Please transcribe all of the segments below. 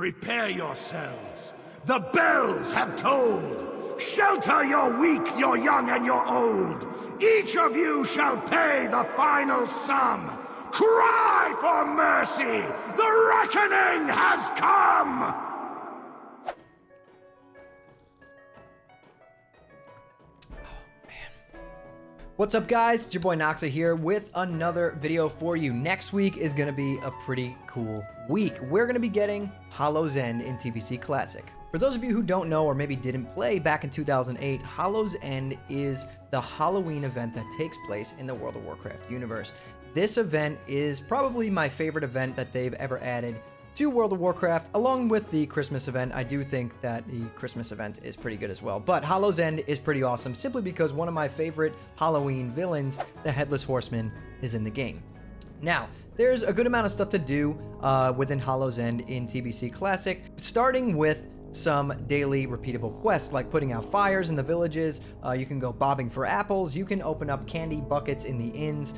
Prepare yourselves. The bells have tolled. Shelter your weak, your young, and your old. Each of you shall pay the final sum. Cry for mercy! The reckoning has come! What's up, guys? It's your boy Noxa here with another video for you. Next week is going to be a pretty cool week. We're going to be getting Hallow's End in TBC Classic. For those of you who don't know or maybe didn't play back in 2008, Hallow's End is the Halloween event that takes place in the World of Warcraft universe. This event is probably my favorite event that they've ever added to World of Warcraft, along with the Christmas event. I do think that the Christmas event is pretty good as well. But Hallow's End is pretty awesome simply because one of my favorite Halloween villains, the Headless Horseman, is in the game. Now, there's a good amount of stuff to do within Hallow's End in TBC Classic, starting with some daily repeatable quests like putting out fires in the villages. You can go bobbing for apples. You can open up candy buckets in the inns.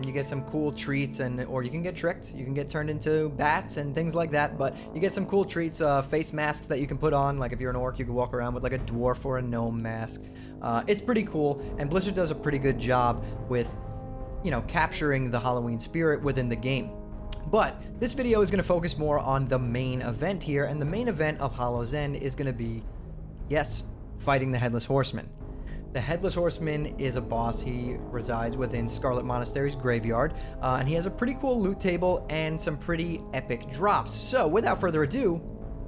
You get some cool treats, or you can get tricked. You can get turned into bats and things like that. But you get some cool treats, face masks that you can put on. Like if you're an orc, you can walk around with like a dwarf or a gnome mask. It's pretty cool, and Blizzard does a pretty good job with, you know, capturing the Halloween spirit within the game. But this video is going to focus more on the main event here, and the main event of Hallow's End is going to be, yes, fighting the Headless Horseman. The Headless Horseman is a boss. He resides within Scarlet Monastery's graveyard, and he has a pretty cool loot table and some pretty epic drops. So without further ado,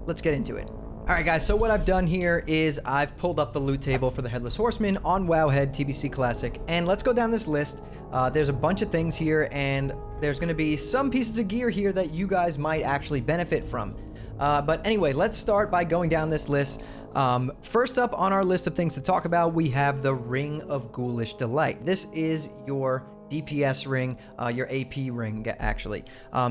let's get into it. Alright guys, so what I've done here is I've pulled up the loot table for the Headless Horseman on Wowhead TBC Classic, and let's go down this list. There's a bunch of things here, and there's going to be some pieces of gear here that you guys might actually benefit from. But anyway, let's start by going down this list. First up on our list of things to talk about, we have the Ring of Ghoulish Delight. This is your DPS ring, your AP ring, actually.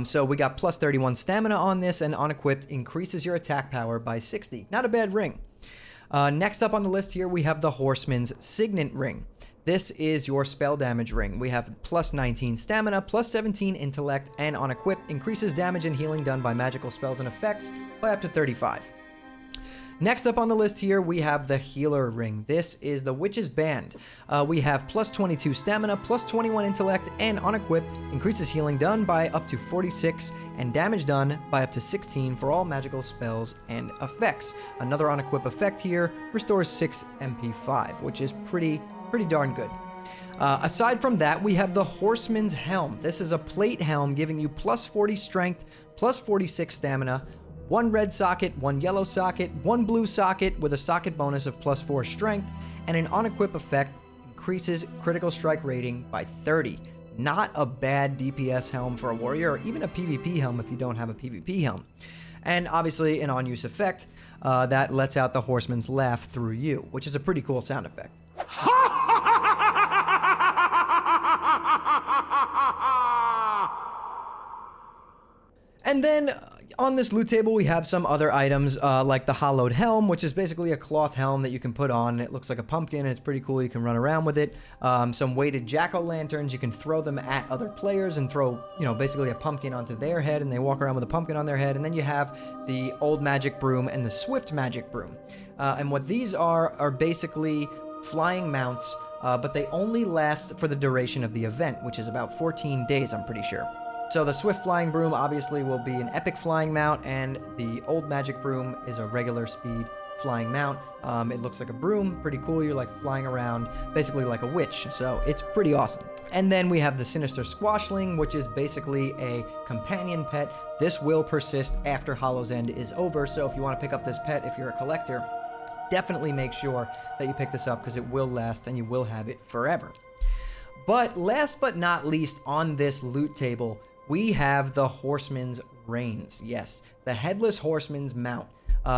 So we got plus 31 stamina on this, and unequipped increases your attack power by 60. Not a bad ring. Next up on the list here, we have the Horseman's Signet ring. This is your spell damage ring. We have plus 19 stamina, plus 17 intellect, and unequipped increases damage and healing done by magical spells and effects by up to 35. Next up on the list here, we have the Healer Ring. This is the Witch's Band. We have plus 22 stamina, plus 21 intellect, and unequipped increases healing done by up to 46 and damage done by up to 16 for all magical spells and effects. Another unequipped effect here restores 6 MP5, which is pretty darn good. Aside from that, we have the Horseman's Helm. This is a plate helm giving you plus 40 strength, plus 46 stamina, 1 red socket, 1 yellow socket, 1 blue socket with a socket bonus of plus 4 strength, and an unequipped effect increases critical strike rating by 30. Not a bad DPS helm for a warrior, or even a PvP helm if you don't have a PvP helm. And obviously an on-use effect that lets out the horseman's laugh through you, which is a pretty cool sound effect. And then on this loot table, we have some other items like the Hollowed Helm, which is basically a cloth helm that you can put on. It looks like a pumpkin, and it's pretty cool. You can run around with it. Some weighted jack-o'-lanterns. You can throw them at other players and throw, you know, basically a pumpkin onto their head, and they walk around with a pumpkin on their head. And then you have the Old Magic Broom and the Swift Magic Broom. And what these are basically flying mounts, but they only last for the duration of the event, which is about 14 days, I'm pretty sure. So the Swift Flying Broom obviously will be an epic flying mount, and the Old Magic Broom is a regular speed flying mount. It looks like a broom, pretty cool. You're like flying around basically like a witch, so it's pretty awesome. And then we have the Sinister Squashling, which is basically a companion pet. This will persist after Hallow's End is over, so if you want to pick up this pet, if you're a collector, definitely make sure that you pick this up because it will last and you will have it forever. But last but not least on this loot table, we have the Horseman's Reins. Yes, the Headless Horseman's mount.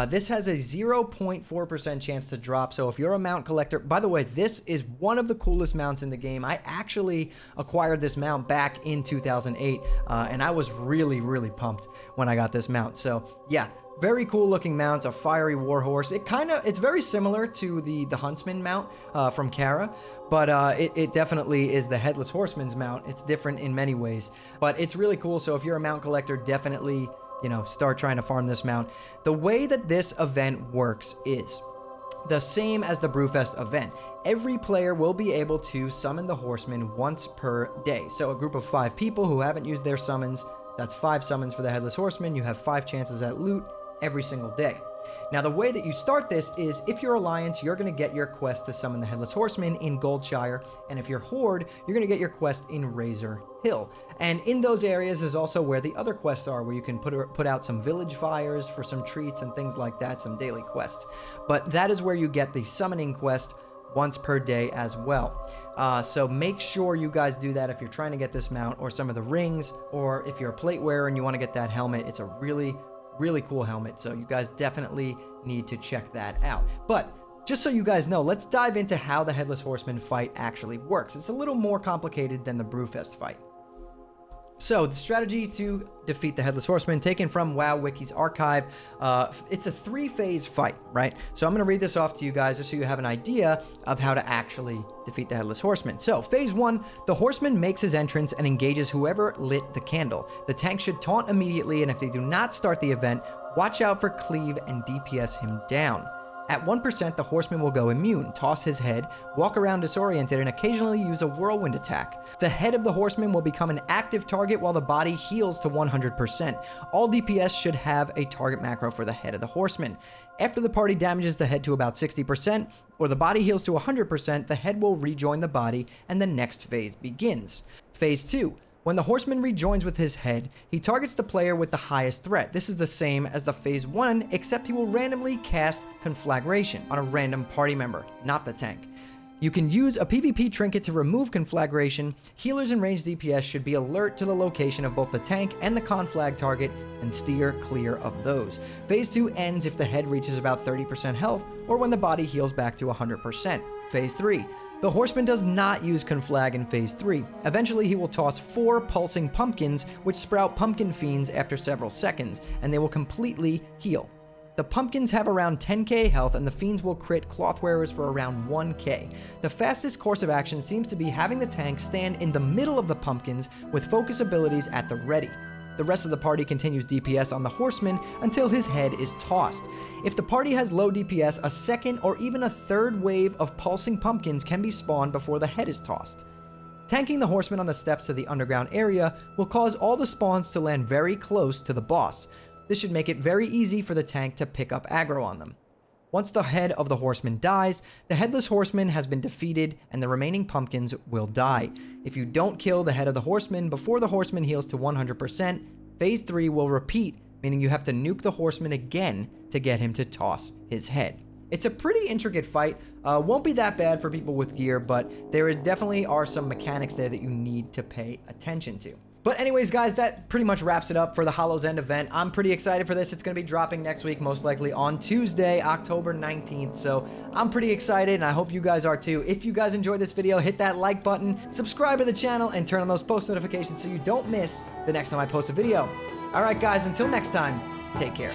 This has a 0.4% chance to drop, so if you're a mount collector... By the way, this is one of the coolest mounts in the game. I actually acquired this mount back in 2008, and I was really pumped when I got this mount. So, yeah, very cool looking mount, a fiery warhorse. It's very similar to the Huntsman mount from Kara, but it definitely is the Headless Horseman's mount. It's different in many ways, but it's really cool. So if you're a mount collector, definitely start trying to farm this mount. The way that this event works is the same as the Brewfest event. Every player will be able to summon the Horseman once per day. So a group of 5 people who haven't used their summons, that's 5 summons for the Headless Horseman. You have 5 chances at loot every single day. Now, the way that you start this is if you're Alliance, you're going to get your quest to summon the Headless Horseman in Goldshire, and if you're Horde, you're going to get your quest in Razor Hill. And in those areas is also where the other quests are, where you can put out some village fires for some treats and things like that, some daily quests. But that is where you get the summoning quest once per day as well. So make sure you guys do that if you're trying to get this mount or some of the rings, or if you're a plate wearer and you want to get that helmet. It's a really cool helmet, so you guys definitely need to check that out. But just so you guys know, let's dive into how the Headless Horseman fight actually works. It's a little more complicated than the Brewfest fight. So the strategy to defeat the Headless Horseman, taken from WoW Wiki's archive, it's a 3-phase fight, right? So I'm going to read this off to you guys just so you have an idea of how to actually defeat the Headless Horseman. So phase 1, the Horseman makes his entrance and engages whoever lit the candle. The tank should taunt immediately, and if they do not start the event, watch out for cleave and DPS him down. At 1%, the Horseman will go immune, toss his head, walk around disoriented, and occasionally use a whirlwind attack. The head of the Horseman will become an active target while the body heals to 100%. All DPS should have a target macro for the head of the Horseman. After the party damages the head to about 60%, or the body heals to 100%, the head will rejoin the body, and the next phase begins. Phase 2. When the Horseman rejoins with his head, he targets the player with the highest threat. This is the same as the Phase 1, except he will randomly cast Conflagration on a random party member, not the tank. You can use a PvP trinket to remove Conflagration. Healers and ranged DPS should be alert to the location of both the tank and the conflag target and steer clear of those. Phase 2 ends if the head reaches about 30% health or when the body heals back to 100%. Phase 3. The Horseman does not use Conflag in Phase 3. Eventually, he will toss 4 pulsing pumpkins, which sprout pumpkin fiends after several seconds, and they will completely heal. The pumpkins have around 10k health, and the fiends will crit clothwearers for around 1k. The fastest course of action seems to be having the tank stand in the middle of the pumpkins with focus abilities at the ready. The rest of the party continues DPS on the Horseman until his head is tossed. If the party has low DPS, a second or even a third wave of pulsing pumpkins can be spawned before the head is tossed. Tanking the Horseman on the steps to the underground area will cause all the spawns to land very close to the boss. This should make it very easy for the tank to pick up aggro on them. Once the head of the Horseman dies, the Headless Horseman has been defeated and the remaining pumpkins will die. If you don't kill the head of the Horseman before the Horseman heals to 100%, Phase 3 will repeat, meaning you have to nuke the Horseman again to get him to toss his head. It's a pretty intricate fight. Won't be that bad for people with gear, but there definitely are some mechanics there that you need to pay attention to. But anyways, guys, that pretty much wraps it up for the Hallow's End event. I'm pretty excited for this. It's going to be dropping next week, most likely on Tuesday, October 19th. So I'm pretty excited, and I hope you guys are too. If you guys enjoyed this video, hit that like button, subscribe to the channel, and turn on those post notifications so you don't miss the next time I post a video. All right, guys, until next time, take care.